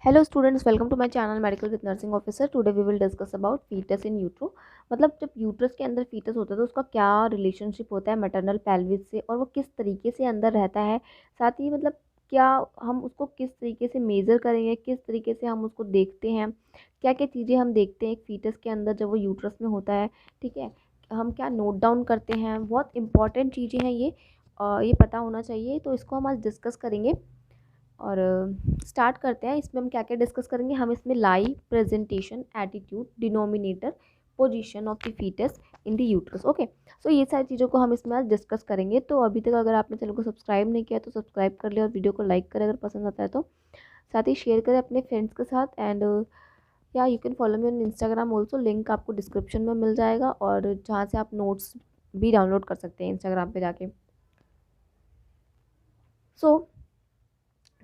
Hello students, welcome to my channel medical with nursing officer. Today we will discuss about foetus in utero. मतलब जब uterus के अंदर foetus होता है तो उसका क्या रिलेशनशिप होता है मैटरनल पेल्विस से, और वो किस तरीके से अंदर रहता है। साथ ही मतलब क्या हम उसको किस तरीके से मेज़र करेंगे, किस तरीके से हम उसको देखते हैं, क्या क्या चीज़ें हम देखते हैं एक फीटस के अंदर जब वो यूट्रस में होता है। ठीक है, हम क्या नोट डाउन करते हैं, बहुत इंपॉर्टेंट चीज़ें हैं ये पता होना चाहिए। तो इसको हम आज डिस्कस करेंगे और स्टार्ट करते हैं। इसमें हम क्या क्या डिस्कस करेंगे। हम इसमें lie, presentation, attitude, denominator, position of the foetus in the uterus. Okay, so ये सारी चीज़ों को हम इसमें आज डिस्कस करेंगे। तो अभी तक अगर आपने चैनल को सब्सक्राइब नहीं किया तो सब्सक्राइब कर लिया और वीडियो को लाइक करें अगर पसंद आता है तो। साथ ही शेयर करें अपने फ्रेंड्स के साथ। एंड या you can follow me on Instagram also, link आपको डिस्क्रिप्शन में मिल जाएगा, और जहाँ से आप नोट्स भी डाउनलोड कर सकते हैं इंस्टाग्राम पे जाके। सो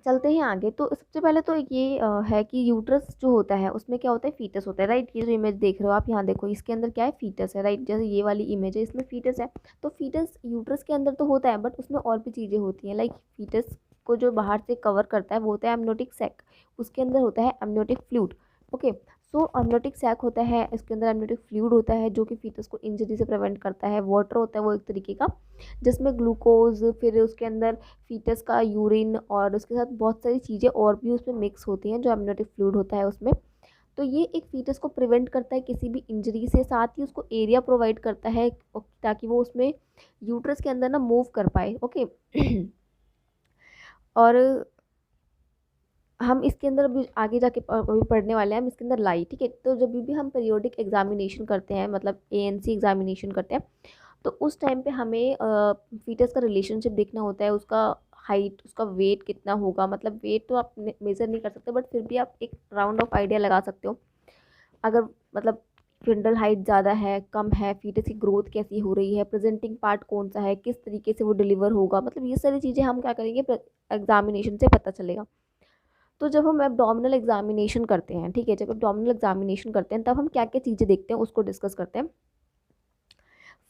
चलते हैं आगे। तो सबसे पहले तो ये है कि यूट्रस जो होता है उसमें क्या होता है, फीटस होता है, राइट। ये जो इमेज देख रहे हो आप यहाँ देखो, इसके अंदर क्या है, फीटस है, राइट। जैसे ये वाली इमेज है, इसमें फीटस है। तो फीटस यूट्रस के अंदर तो होता है, बट उसमें और भी चीज़ें होती हैं। लाइक फीटस को जो बाहर से कवर करता है वो होता है एमनियोटिक सैक, उसके अंदर होता है एमनियोटिक फ्लूइड। ओके, सो एमनियोटिक सैक होता है, इसके अंदर एमनियोटिक फ्लूइड होता है जो कि फीटस को इंजरी से प्रिवेंट करता है। वाटर होता है वो एक तरीके का, जिसमें ग्लूकोज, फिर उसके अंदर फीटस का यूरिन, और उसके साथ बहुत सारी चीज़ें और भी उसमें मिक्स होती हैं जो एमनियोटिक फ्लूइड होता है उसमें। तो ये एक फीटस को प्रिवेंट करता है किसी भी इंजरी से, साथ ही उसको एरिया प्रोवाइड करता है ताकि वो उसमें यूट्रस के अंदर ना मूव कर पाए। ओके और हम इसके अंदर अभी आगे जाके अभी पढ़ने वाले हैं हम इसके अंदर लाई। ठीक है, तो जब भी हम पीरियोडिक एग्जामिनेशन करते हैं, मतलब एएनसी एग्जामिनेशन करते हैं, तो उस टाइम पे हमें फीटस का रिलेशनशिप देखना होता है। उसका हाइट, उसका वेट कितना होगा। मतलब वेट तो आप मेज़र नहीं कर सकते, बट फिर भी आप एक राउंड ऑफ आइडिया लगा सकते हो। अगर मतलब फिंडल हाइट ज़्यादा है, कम है, फीटस की ग्रोथ कैसी हो रही है, प्रेजेंटिंग पार्ट कौन सा है, किस तरीके से वो डिलीवर होगा, मतलब ये सारी चीज़ें हम क्या करेंगे, एग्जामिनेशन से पता चलेगा। तो जब हम एब्डोमिनल एग्जामिनेशन करते हैं, ठीक है, जब एब्डोमिनल एग्जामिनेशन करते हैं तब हम क्या क्या चीज़ें देखते हैं उसको डिस्कस करते हैं।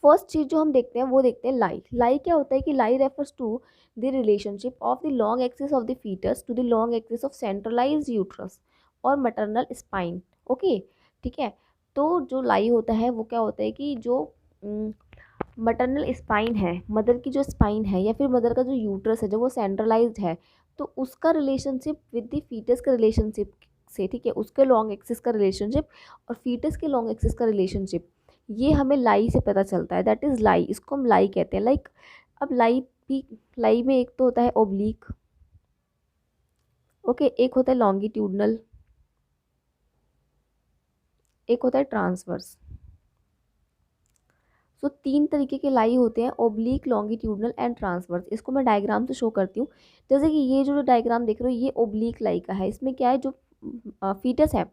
फर्स्ट चीज़ जो हम देखते हैं वो देखते हैं लाई। लाई क्या होता है कि lie refers to the relationship of the long axis of the foetus to the long axis of centralise uterus और मैटरनल स्पाइन। ओके, ठीक है। तो जो लाई होता है वो क्या होता है कि जो मटरनल स्पाइन है, मदर की जो स्पाइन है या फिर मदर का जो यूट्रस है जो वो सेंट्रलाइज्ड है, तो उसका रिलेशनशिप विद द फीटस का रिलेशनशिप से, ठीक है, उसके लॉन्ग एक्सिस का रिलेशनशिप और फीटस के लॉन्ग एक्सिस का रिलेशनशिप, ये हमें लाई से पता चलता है। दैट इज़ लाई, इसको हम लाई कहते हैं। लाइक अब लाई में एक तो होता है ओब्लिक, ओके, एक होता है लॉन्गिट्यूडनल, एक होता है ट्रांसवर्स। सो तीन तरीके के लाई होते हैं, ओब्लिक, लॉन्गिट्यूडनल एंड ट्रांसवर्स। इसको मैं डायग्राम से शो करती हूँ। जैसे कि ये जो डायग्राम देख रहे हो ये ओब्लिक लाई का है। इसमें क्या है, जो फीटस है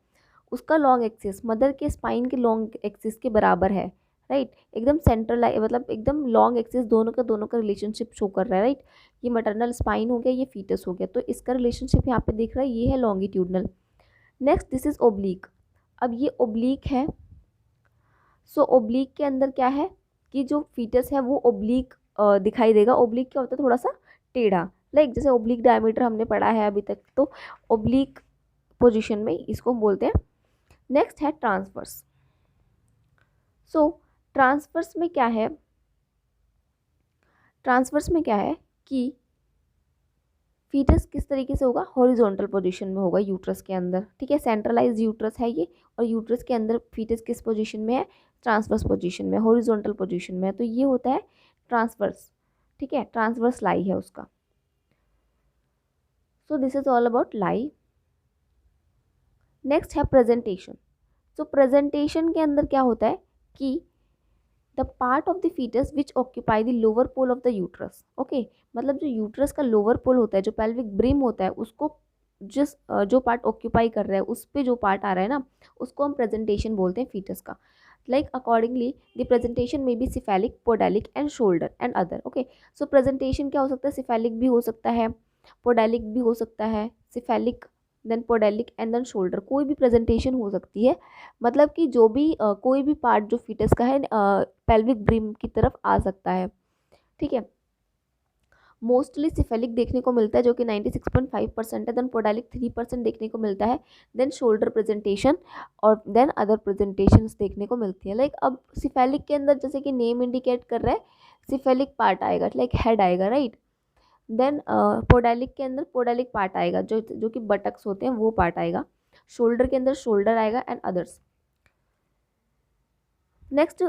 उसका लॉन्ग एक्सिस मदर के स्पाइन के लॉन्ग एक्सिस के बराबर है, राइट। एकदम सेंट्रल मतलब एकदम लॉन्ग एक्सिस दोनों का रिलेशनशिप शो कर रहा है, राइट। ये मटरनल स्पाइन हो गया, ये फीटस हो गया, तो इसका रिलेशनशिप यहाँ पे दिख रहा है, ये है longitudinal. Next this is oblique. अब ये ओब्लिक है। सो ओब्लिक के अंदर क्या है कि जो फीटस है वो ओब्लिक दिखाई देगा। ओब्लिक क्या होता है, थोड़ा सा टेढ़ा, लाइक जैसे ओब्लिक डायमीटर हमने पढ़ा है अभी तक, तो ओब्लिक पोजीशन में इसको बोलते हैं। नेक्स्ट है ट्रांसवर्स। सो ट्रांसवर्स में क्या है, ट्रांसवर्स में क्या है कि फीटस किस तरीके से होगा, हॉरिजॉन्टल पोजीशन में होगा यूट्रस के अंदर, ठीक है। सेंट्रलाइज यूट्रस है ये, और यूट्रस के अंदर फीटस किस पोजीशन में है, ट्रांसवर्स पोजीशन में, हॉरिजॉन्टल पोजीशन में है। तो ये होता है ट्रांसवर्स, ठीक है, ट्रांसवर्स लाई है उसका। So this is all about lie. Next है प्रेजेंटेशन। सो प्रेजेंटेशन के अंदर क्या होता है कि the part of the foetus which occupy the lower pole of the uterus. Okay, मतलब जो यूट्रस का लोअर पोल होता है, जो पेल्विक ब्रिम होता है, उसको जिस जो पार्ट ऑक्यूपाई कर रहा है, उस पे जो पार्ट आ रहा है ना, उसको हम प्रेजेंटेशन बोलते हैं फीटस का। लाइक अकॉर्डिंगली द प्रेजेंटेशन में be cephalic, podalic and shoulder and other. Okay, so presentation क्या हो सकता है, सिफेलिक भी हो सकता है, पोडेलिक भी हो सकता है, cephalic then podalic and then shoulder, कोई भी प्रेजेंटेशन हो सकती है। मतलब कि जो भी कोई भी पार्ट जो फीटस का है पेल्विक ब्रिम की तरफ आ सकता है, ठीक है। मोस्टली सिफेलिक देखने को मिलता है जो कि 96.5% है, देन पोडालिक 3% देखने को मिलता है, देन शोल्डर प्रेजेंटेशन और देन अदर प्रेजेंटेशंस देखने को मिलती है। लाइक अब सिफेलिक के अंदर जैसे कि नेम इंडिकेट कर रहा है सिफेलिक पार्ट आएगा, लाइक हेड आएगा, राइट। देन पोडालिक के अंदर पोडालिक पार्ट आएगा जो जो कि बटक्स होते हैं वो पार्ट आएगा, शोल्डर के अंदर शोल्डर आएगा एंड अदर्स। नेक्स्ट,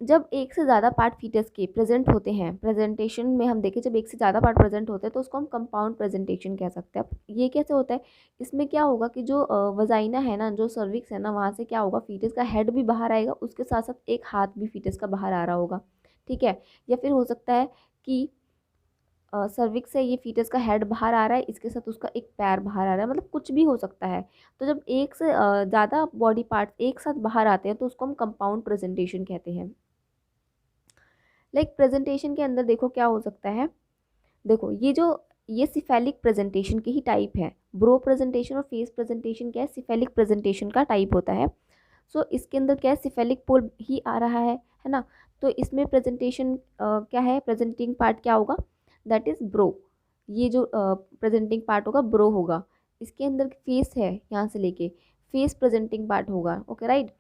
जब एक से ज़्यादा पार्ट फीटस के प्रेजेंट होते हैं, प्रेजेंटेशन में हम देखें जब एक से ज़्यादा पार्ट प्रेजेंट होते हैं तो उसको हम कंपाउंड प्रेजेंटेशन कह सकते हैं। अब ये कैसे होता है, इसमें क्या होगा कि जो वजाइना है ना, जो सर्विक्स है ना, वहाँ से क्या होगा, फीटस का हेड भी बाहर आएगा, उसके साथ साथ एक हाथ भी फीटस का बाहर आ रहा होगा, ठीक है। या फिर हो सकता है कि सर्विक्स से ये फीटस का हेड बाहर आ रहा है, इसके साथ उसका एक पैर बाहर आ रहा है, मतलब कुछ भी हो सकता है। तो जब एक से ज़्यादा बॉडी पार्ट्स एक साथ बाहर आते हैं तो उसको हम कंपाउंड प्रेजेंटेशन कहते हैं। लाइक प्रेजेंटेशन के अंदर देखो क्या हो सकता है, देखो ये सिफेलिक प्रेजेंटेशन की ही टाइप है। ब्रो प्रेजेंटेशन और फेस प्रेजेंटेशन क्या है, सिफेलिक प्रेजेंटेशन का टाइप होता है। सो इसके अंदर क्या है, सिफेलिक पोल ही आ रहा है ना। तो इसमें प्रेजेंटेशन क्या है, प्रेजेंटिंग पार्ट क्या होगा, दैट इज़ ब्रो। ये जो प्रेजेंटिंग पार्ट होगा ब्रो होगा। इसके अंदर फेस है, यहाँ से लेके फेस प्रेजेंटिंग पार्ट होगा, ओके राइट।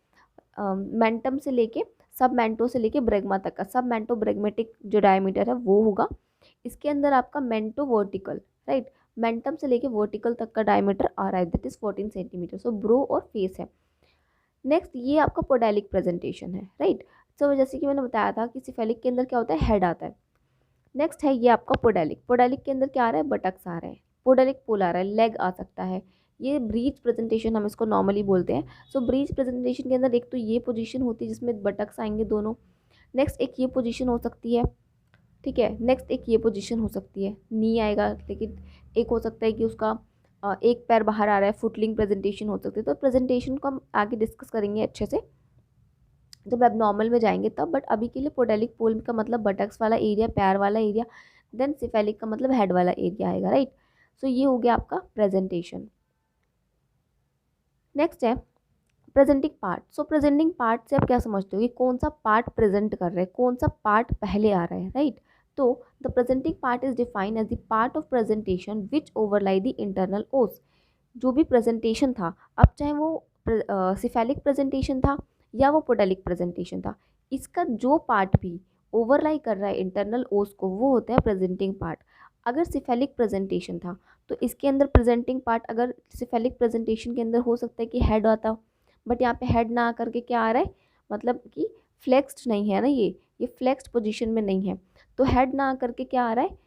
मेंटम से लेके सब मेंटो से लेके ब्रेगमा तक का सब मेंटो ब्रेगमेटिक जो डायमीटर है वो होगा। इसके अंदर आपका मेंटो वर्टिकल, राइट, मेंटम से लेके वर्टिकल तक का डायमीटर आ रहा है, that is 14 centimetre. So bro और फेस है। नेक्स्ट ये आपका पोडालिक प्रेजेंटेशन है, राइट। सो जैसे कि मैंने बताया था कि सिफेलिक के अंदर क्या होता है, हेड आता है। नेक्स्ट है ये आपका पोडालिक। पोडालिक के अंदर क्या आ रहा है, बटक्स आ रहे हैं, पोडालिक पोल आ रहा है, लेग आ सकता है। ये ब्रीच प्रेजेंटेशन हम इसको नॉर्मली बोलते हैं। सो ब्रीच प्रेजेंटेशन के अंदर एक तो ये पोजीशन होती है जिसमें बटक्स आएंगे दोनों। नेक्स्ट एक ये पोजीशन हो सकती है, ठीक है। नेक्स्ट एक ये पोजीशन हो सकती है, नी आएगा, लेकिन एक हो सकता है कि उसका एक पैर बाहर आ रहा है, फुटलिंग प्रेजेंटेशन हो सकती है। तो प्रेजेंटेशन को हम आगे डिस्कस करेंगे अच्छे से जब एबनॉर्मल में जाएंगे तब। बट अभी के लिए पोडेलिक पोल का मतलब बटक्स वाला एरिया, पैर वाला एरिया, देन सिफेलिक का मतलब हेड वाला एरिया आएगा, राइट। सो ये हो गया आपका प्रेजेंटेशन। नेक्स्ट है प्रेजेंटिंग पार्ट। सो प्रेजेंटिंग पार्ट से आप क्या समझते हो कि कौन सा पार्ट प्रेजेंट कर रहे हैं, कौन सा पार्ट पहले आ रहा है, राइट। तो the presenting part is defined as the part of presentation which overlie the internal os. जो भी प्रेजेंटेशन था, अब चाहे वो सिफेलिक प्रेजेंटेशन था या वो पोडेलिक प्रेजेंटेशन था, इसका जो पार्ट भी ओवरलाई कर रहा है इंटरनल ओस को वो होता है प्रेजेंटिंग पार्ट। अगर सिफेलिक प्रेजेंटेशन था तो इसके अंदर प्रेजेंटिंग पार्ट, अगर सिफेलिक प्रेजेंटेशन के अंदर हो सकता है कि हेड आता, बट यहाँ पे हेड ना आकर के क्या आ रहा है, मतलब कि फ्लेक्स्ड नहीं है ना, ये फ्लेक्स्ड पोजीशन में नहीं है। तो हेड ना आकर के क्या आ रहा है,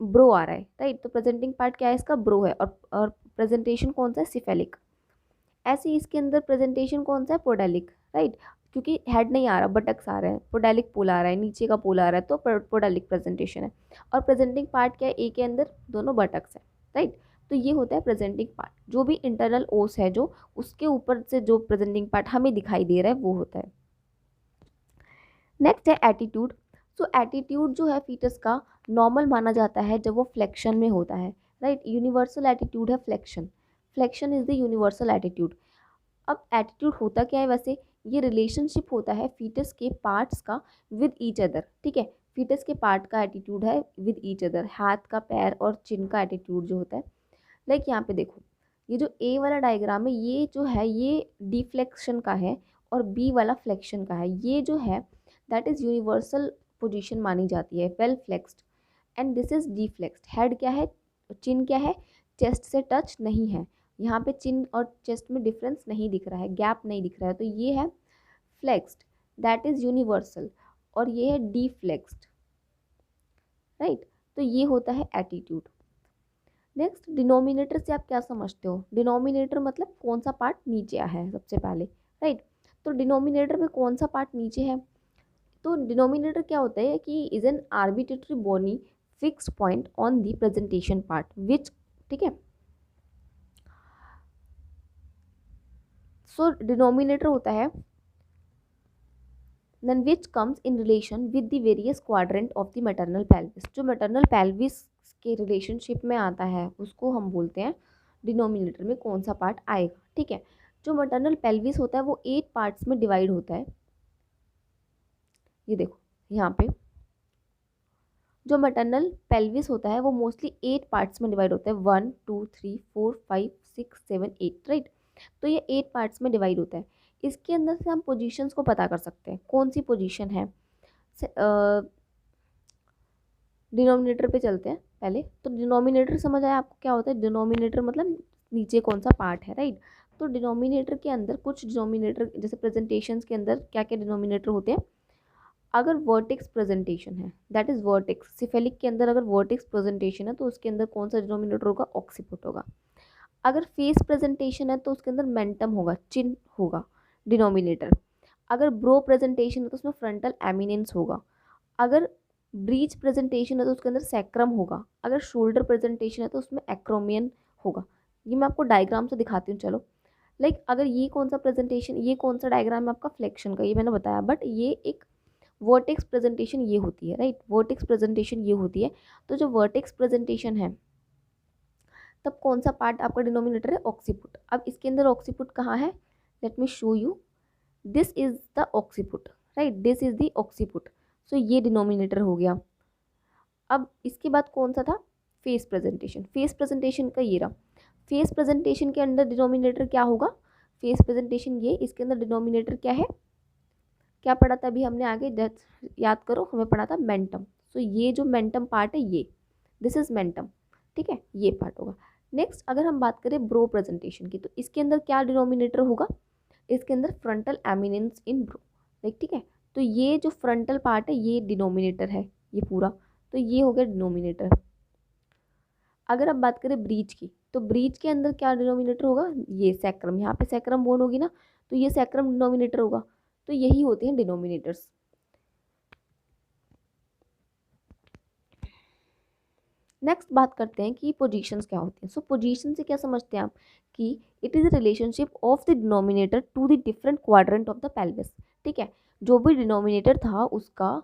ब्रो आ रहा है, राइट। तो प्रेजेंटिंग पार्ट क्या है, इसका ब्रो है, और प्रेजेंटेशन कौन सा है, सिफेलिक। ऐसे ही इसके अंदर प्रेजेंटेशन कौन सा है, पोडालिक, राइट। क्योंकि हेड नहीं आ रहा, बटक्स आ रहे हैं, पोडालिक पोल आ रहा है, नीचे का पोल आ रहा है, तो पोडालिक प्रेजेंटेशन है। और प्रेजेंटिंग पार्ट क्या है, ए के अंदर दोनों बटक्स है, राइट। तो ये होता है प्रेजेंटिंग पार्ट। जो भी इंटरनल ओस है जो उसके ऊपर से जो प्रेजेंटिंग पार्ट हमें दिखाई दे रहा है वो होता है। नेक्स्ट है एटीट्यूड। सो एटीट्यूड जो है फीटस का नॉर्मल माना जाता है जब वो फ्लेक्शन में होता है, राइट। यूनिवर्सल एटीट्यूड है flexion. Flexion is the universal attitude. अब एटीट्यूड होता क्या है वैसे, ये रिलेशनशिप होता है फीटस के पार्ट्स का विद ईच अदर, ठीक है। फीटस के पार्ट का एटीट्यूड है विद ईच अदर, हाथ का, पैर और चिन का एटीट्यूड जो होता है। लाइक यहाँ पे देखो, ये जो ए वाला डायग्राम है ये जो है ये डिफ्लेक्शन का है और बी वाला फ्लेक्शन का है। ये जो है दैट इज़ यूनिवर्सल पोजीशन मानी जाती है, well flexed, and this is deflexed. Head क्या है, चिन क्या है, चेस्ट से टच नहीं है, यहाँ पे चिन और चेस्ट में डिफरेंस नहीं दिख रहा है, गैप नहीं दिख रहा है, तो ये है फ्लेक्स्ड, दैट इज यूनिवर्सल। और ये है डिफ्लेक्स्ड, राइट। तो ये होता है एटीट्यूड। नेक्स्ट डिनोमिनेटर से आप क्या समझते हो, डिनोमिनेटर मतलब कौन सा पार्ट नीचे है सबसे पहले, राइट। तो डिनोमिनेटर में कौन सा पार्ट नीचे है, तो डिनोमिनेटर क्या होता है कि is an arbitrary bony fixed point on the presentation part which, ठीक है। सो डिनोमिनेटर होता है then which comes in relation with the various quadrant of the maternal pelvis। जो maternal pelvis के रिलेशनशिप में आता है उसको हम बोलते हैं डिनोमिनेटर में कौन सा पार्ट आएगा, ठीक है। जो maternal pelvis होता है वो 8 पार्ट्स में डिवाइड होता है। ये देखो यहाँ पे जो मैटरनल पेल्विस होता है वो मोस्टली 8 पार्ट्स में डिवाइड होता है, 1 2 3 4 5 6 7 8, राइट। तो ये 8 पार्ट्स में डिवाइड होता है। इसके अंदर से हम पोजीशंस को पता कर सकते हैं कौन सी पोजीशन है। डिनोमिनेटर पे चलते हैं पहले। तो डिनोमिनेटर समझ आया आपको क्या होता है? डिनोमिनेटर मतलब नीचे कौन सा पार्ट है, राइट। तो डिनोमिनेटर के अंदर कुछ डिनोमिनेटर, जैसे प्रेजेंटेशंस के अंदर क्या क्या डिनोमिनेटर होते हैं। अगर वर्टेक्स प्रेजेंटेशन है, दैट इज वर्टेक्स, सिफेलिक के अंदर अगर वर्टेक्स प्रेजेंटेशन है तो उसके अंदर कौन सा डिनोमिनेटर होगा? ऑक्सीपुट होगा। अगर फेस प्रेजेंटेशन है तो उसके अंदर मेंटम होगा, चिन्ह होगा डिनोमिनेटर। अगर ब्रो प्रेजेंटेशन है तो उसमें फ्रंटल एमिनेंस होगा। अगर ब्रीच प्रेजेंटेशन है तो उसके अंदर सैक्रम होगा। अगर शोल्डर प्रेजेंटेशन है तो उसमें एक्रोमियन होगा। ये मैं आपको डायग्राम से दिखाती हूँ, चलो। लाइक अगर ये कौन सा प्रेजेंटेशन, ये कौन सा डायग्राम है आपका? फ्लेक्शन का, ये मैंने बताया। बट ये एक वर्टेक्स प्रेजेंटेशन ये होती है, राइट। वर्टेक्स प्रेजेंटेशन ये होती है। तो जो वर्टेक्स प्रेजेंटेशन है तब कौन सा पार्ट आपका डिनोमिनेटर है? ऑक्सीपुट। अब इसके अंदर ऑक्सीपुट कहाँ है? Let me show you. This is the occiput, right, this is the occiput. So ये डिनोमिनेटर हो गया। अब इसके बाद कौन सा था? Face presentation. फेस प्रेजेंटेशन का ये रहा। फेस प्रेजेंटेशन के अंदर डिनोमिनेटर क्या होगा? फेस प्रेजेंटेशन ये, इसके अंदर डिनोमिनेटर क्या है? क्या पढ़ा था अभी हमने आगे? याद करो, हमें पढ़ा था मेंटम। सो ये जो मेंटम पार्ट है ये, दिस इज मेंटम, ठीक है, ये पार्ट होगा। नेक्स्ट अगर हम बात करें ब्रो प्रेजेंटेशन की, तो इसके अंदर क्या डिनोमिनेटर होगा? इसके अंदर फ्रंटल एमिनेंस इन ब्रो, ठीक है। तो ये जो फ्रंटल पार्ट है ये डिनोमिनेटर है, ये पूरा। तो ये हो गया डिनोमिनेटर। अगर आप बात करें ब्रीच की, तो ब्रीच के अंदर क्या डिनोमिनेटर होगा? ये सैक्रम, यहाँ पे सैक्रम बोन होगी ना, तो ये सैक्रम डिनोमिनेटर होगा। तो यही होते हैं डिनोमिनेटर्स। नेक्स्ट बात करते हैं कि पोजीशंस क्या होती हैं। सो पोजीशन से क्या समझते हैं आप? कि it is a relationship of the denominator to the different quadrant of the pelvis, ठीक है। जो भी डिनोमिनेटर था उसका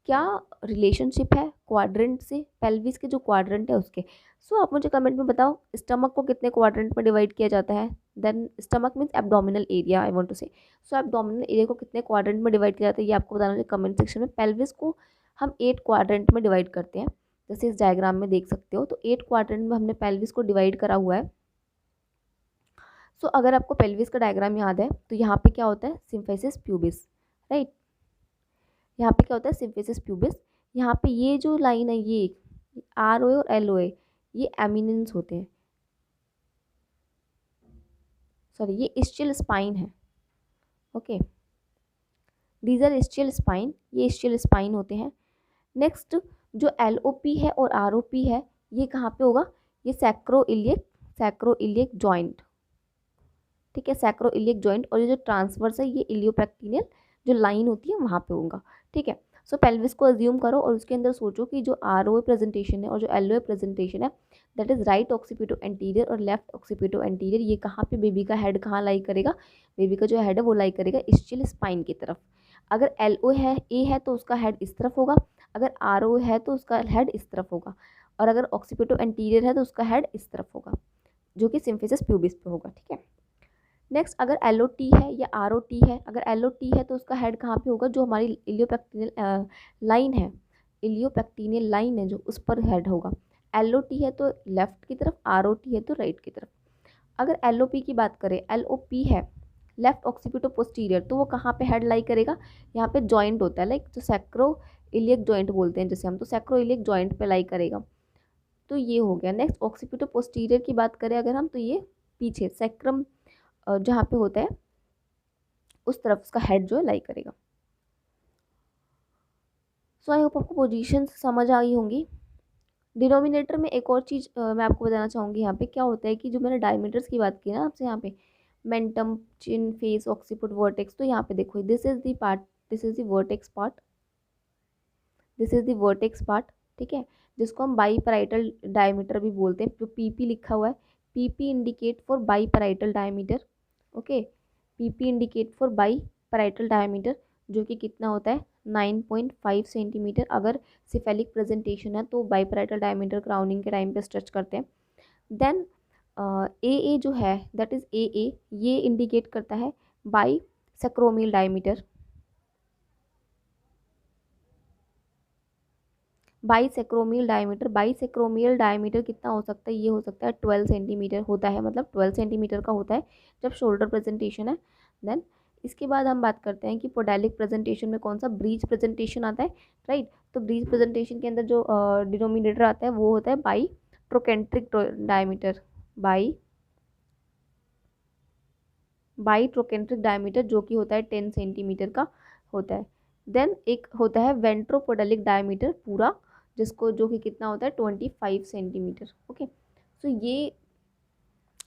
क्या रिलेशनशिप है क्वाड्रेंट से, पेल्विस के जो क्वाड्रेंट है उसके। सो आप मुझे कमेंट में बताओ, स्टमक को कितने क्वाड्रेंट में डिवाइड किया जाता है? Then stomach means abdominal area, I want to say. So abdominal area को कितने क्वाड्रेंट में डिवाइड किया जाता है ये आपको बताना मुझे कमेंट सेक्शन में। पेल्विस को हम 8 क्वाड्रेंट में डिवाइड करते हैं, जैसे इस डायग्राम में देख सकते हो। तो 8 क्वाड्रेंट में हमने पेल्विस को डिवाइड करा हुआ है। सो अगर आपको पेल्विस का डायग्राम याद है तो यहाँ पे क्या होता है? Symphysis pubis, right. यहाँ पे क्या होता है? Symphysis pubis. यहाँ पे ये जो लाइन है ये ROA और LOA, ये एमिनेंस होते हैं, सॉरी ये इस्चियल स्पाइन है, okay. These are ischial spine, ये इस्चियल स्पाइन होते हैं। नेक्स्ट जो LOP है और ROP है ये कहाँ पे होगा? ये सैक्रोइलियक जॉइंट, ठीक है, सैक्रोइलियक जॉइंट। और ये जो ट्रांसवर्स है ये इलियोपेक्टिनियल जो लाइन होती है वहाँ पे होगा, ठीक है। सो पेल्विस को अज्यूम करो और उसके अंदर सोचो कि जो ROA प्रेजेंटेशन है और जो LOA प्रेजेंटेशन है that is right occipito anterior और लेफ्ट ऑक्सीपिटो एंटीरियर। ये कहाँ पे बेबी का हेड कहाँ लाई करेगा? बेबी का जो हेड है वो लाई करेगा इस्चियल स्पाइन की तरफ। अगर LOA है तो उसका हेड इस तरफ होगा, अगर ROA है तो उसका हेड इस तरफ होगा, और अगर ऑक्सीपिटो एंटीरियर है तो उसका हेड इस तरफ होगा, जो कि सिम्फिसिस प्यूबिस पे होगा, ठीक है। नेक्स्ट अगर LOT है या ROT है, अगर LOT है तो उसका हेड कहाँ पे होगा? जो हमारी इलियोपेक्टिनियल लाइन है, इलियोपेक्टिनियल लाइन है जो, उस पर हेड होगा। LOT है तो लेफ्ट की तरफ, ROT है तो राइट की तरफ। अगर LOP की बात करें, LOP है लेफ्ट ऑक्सीपिटो पोस्टीरियर, तो वो कहाँ पे हेड लाई करेगा? यहाँ पे जॉइंट होता है, लाइक जो सैक्रो इलियक जॉइंट बोलते हैं जैसे हम, तो सैक्रो इलियक जॉइंट पे लाई करेगा। तो ये हो गया। नेक्स्ट ऑक्सीपिटो पोस्टीरियर की बात करें अगर हम, तो ये पीछे सैक्रम जहाँ पे होता है उस तरफ उसका हेड जो है लाई करेगा। सो आई होप आपको पोजीशन समझ आ गई होंगी। डिनोमिनेटर में एक और चीज़ मैं आपको बताना चाहूँगी। यहाँ पे क्या होता है कि जो मैंने डायमीटर्स की बात की ना आपसे, यहाँ पे मेंटम, चिन, फेस, ऑक्सीपुट, वर्टेक्स, तो यहाँ पे देखो this is the part, this is the vertex part, this is the vertex part, ठीक है, जिसको हम बाई पैराइटल डायमीटर भी बोलते हैं। जो PP लिखा हुआ है, PP indicate for by parietal diameter, okay. PP indicate for by parietal diameter, जो कि कितना होता है? 9.5 सेंटीमीटर। अगर सिफेलिक प्रेजेंटेशन है तो बाई पैराइटल डायमीटर क्राउनिंग के टाइम पे स्ट्रेच करते हैं। देन AA जो है दैट इज AA, ये इंडिकेट करता है बाई सैक्रोमियल डायमीटर। बाईसेक्रोमियल डायमीटर कितना हो सकता है, ये हो सकता है 12 सेंटीमीटर होता है, मतलब 12 सेंटीमीटर का होता है जब शोल्डर प्रेजेंटेशन है। देन इसके बाद हम बात करते हैं कि पोडेलिक प्रेजेंटेशन में कौन सा, ब्रीच प्रेजेंटेशन आता है, राइट। तो ब्रीच प्रेजेंटेशन के अंदर जो डिनोमिनेटर आता है वो होता है by trochanteric diameter, by trochanteric diameter जो कि होता है 10 सेंटीमीटर का होता है। देन एक होता है वेंट्रोपोडेलिक डायमीटर पूरा, जिसको जो कि कितना होता है 25 सेंटीमीटर। ओके, सो ये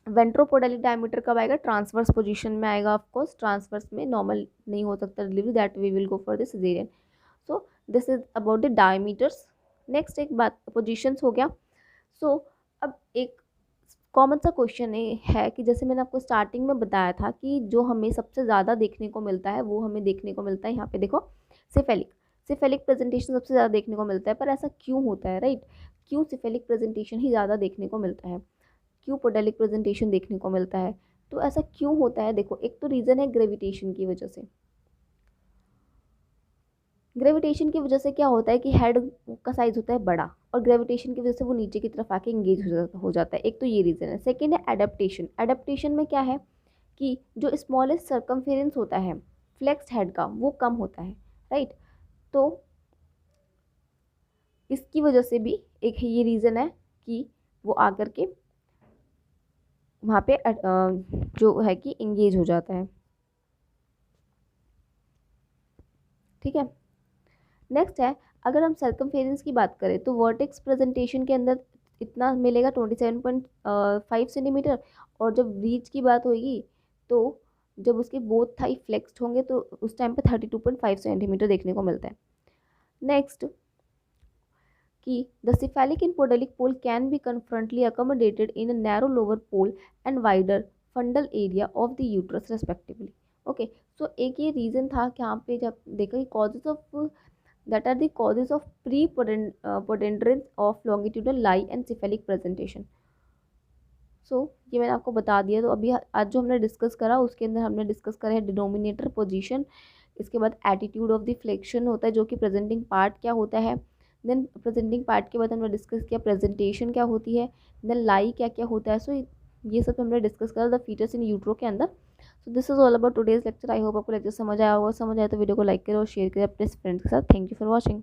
वेंट्रोपोडेलिक डायमीटर कब आएगा, ट्रांसवर्स पोजीशन में आएगा। ऑफ कोर्स ट्रांसवर्स में नॉर्मल नहीं हो सकता delivery, that we will go for the caesarean. So this is about the diameters. Next एक बात पोजीशंस हो गया। सो अब एक कॉमन सा क्वेश्चन है कि जैसे मैंने आपको स्टार्टिंग में बताया था कि जो हमें सबसे ज़्यादा देखने को मिलता है वो हमें देखने को मिलता है यहाँ पे देखो सिफेलिक प्रेजेंटेशन सबसे ज़्यादा देखने को मिलता है। पर ऐसा क्यों होता है, राइट, क्यों सिफेलिक प्रेजेंटेशन ही ज़्यादा देखने को मिलता है, क्यों पोडेलिक प्रेजेंटेशन देखने को मिलता है, तो ऐसा क्यों होता है। देखो एक तो रीज़न है ग्रेविटेशन की वजह से। ग्रेविटेशन की वजह से क्या होता है कि हेड का साइज होता है बड़ा, और ग्रेविटेशन की वजह से वो नीचे की तरफ आके इंगेज हो जाता है। एक तो ये रीज़न है। सेकेंड है एडेप्टेशन में क्या है कि जो स्मॉलेस्ट सर्कमफेरेंस होता है फ्लेक्स हेड का वो कम होता है, राइट। तो इसकी वजह से भी एक ये रीज़न है कि वो आकर के वहाँ पे जो है कि इंगेज हो जाता है, ठीक है। नेक्स्ट है, अगर हम सर्कमफेरेंस की बात करें तो वर्टेक्स प्रेजेंटेशन के अंदर इतना मिलेगा 27.5 सेंटीमीटर, और जब ब्रीच की बात होगी तो जब उसके बोथ थाई फ्लेक्स्ड होंगे तो उस टाइम पे 32.5 सेंटीमीटर देखने को मिलता है। नेक्स्ट कि the cephalic and podalic pole can be confrontally accommodated in a narrow lower pole and wider fundal area of the uterus respectively। Okay, so एक ये रीज़न था कि यहाँ पे जब देखा कि causes of that are the causes of preponderance of longitudinal lie and cephalic presentation। सो ये मैंने आपको बता दिया। तो अभी आज जो हमने डिस्कस करा उसके अंदर हमने डिस्कस करा है डिनोमिनेटर पोजीशन, इसके बाद एटीट्यूड ऑफ द फ्लेक्शन होता है जो कि प्रेजेंटिंग पार्ट क्या होता है, देन प्रेजेंटिंग पार्ट के बाद हमने डिस्कस किया प्रेजेंटेशन क्या होती है, देन लाई क्या क्या होता है। सो ये सब हमने डिस्कस करा द फीटस इन यूट्रो के अंदर। सो this is all about today's lecture. I hope आपको लेक्चर समझ आया होगा। समझ आया तो वीडियो को लाइक करें और शेयर करें अपने फ्रेंड्स के साथ। Thank you for watching.